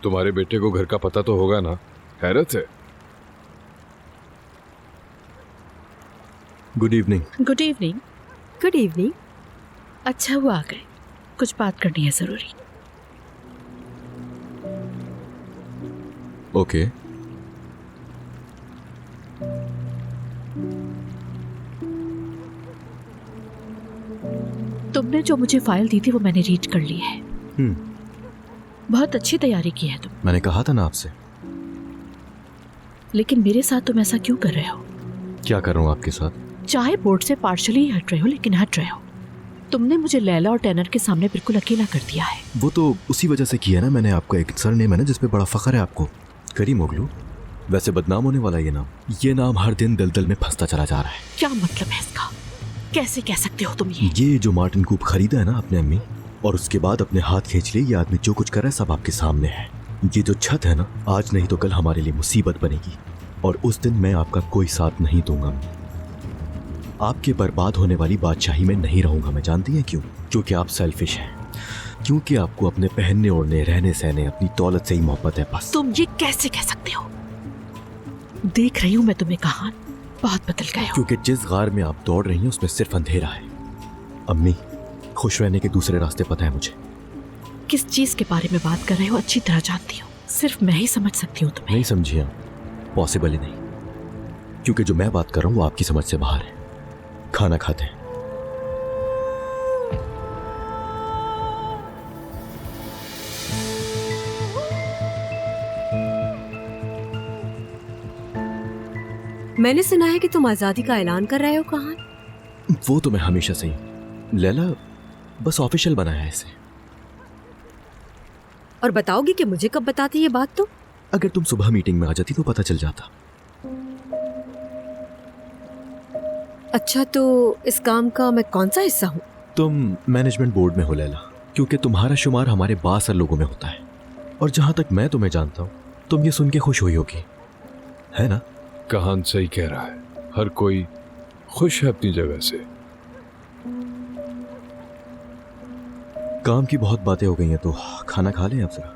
तुम्हारे बेटे को घर का पता तो होगा ना? हैरत है। Good evening. Good evening. Good evening. अच्छा हुआ आ गए, कुछ बात करनी है जरूरी। ओके। तुमने जो मुझे फाइल दी थी वो मैंने रीड कर ली है। बहुत अच्छी तैयारी की है तुम। मैंने कहा था ना आपसे। लेकिन मेरे साथ तुम ऐसा क्यों कर रहे हो? क्या कर रहा हूँ आपके साथ? चाहे बोर्ड से पार्शली ही हट रहे हो, लेकिन हट रहे हो। तुमने मुझे लैला और टैनर के सामने बिल्कुल अकेला कर दिया है। वो तो उसी वजह से किया ना मैंने। आपका एक सरनेम है ना जिसपे बड़ा फख्र है आपको, करीमोगलू। वैसे बदनाम होने वाला ये नाम हर दिन दलदल में फंसता चला जा रहा है। क्या मतलब है इसका? कैसे कह सकते हो तुम ये? ये जो मार्टिन कूप खरीदा है ना आपने अम्मी, और उसके बाद अपने हाथ खींच लिए, ये आदमी जो कुछ कर रहा है सब आपके सामने है। ये जो छत है ना, आज नहीं तो कल हमारे लिए मुसीबत बनेगी, और उस दिन मैं आपका कोई साथ नहीं दूंगा। आपके बर्बाद होने वाली बादशाही में नहीं रहूंगा मैं। जानती हैं क्यों? क्योंकि आप सेल्फिश हैं। क्योंकि आपको अपने पहनने ओढ़ने, रहने सहने, अपनी दौलत से ही मोहब्बत है बस। तुम ये कैसे कह सकते हो? देख रही हूँ मैं तुम्हें कहां बहुत बदल गए हो। क्योंकि जिस गार में आप दौड़ रही हैं उसमें सिर्फ अंधेरा है। अम्मी, खुश रहने के दूसरे रास्ते पता है मुझे। किस चीज के बारे में बात कर रहे हो अच्छी तरह जानती हो। सिर्फ मैं ही समझ सकती हूँ तुम्हें। नहीं समझी आप, पॉसिबल ही नहीं। क्योंकि जो मैं बात कर रहा हूँ वो आपकी समझ से बाहर है। खाना खाते हैं। मैंने सुना है कि तुम आजादी का ऐलान कर रहे हो। कहाँ? वो तो मैं हमेशा से ही, लैला बस ऑफिशियल बनाया है इसे। और बताओगी कि मुझे कब बताती ये बात? तो अगर तुम सुबह मीटिंग में आ जाती तो पता चल जाता। अच्छा, तो इस काम का मैं कौन सा हिस्सा हूँ? तुम मैनेजमेंट बोर्ड में हो लैला, क्योंकि तुम्हारा शुमार हमारे 62 लोगों में होता है। और जहां तक मैं तुम्हें जानता हूं, तुम ये सुन के खुश हुई होगी, है ना? कहान सही कह रहा है। हर कोई खुश है अपनी जगह से। काम की बहुत बातें हो गई हैं तो खाना खा लें आप जरा।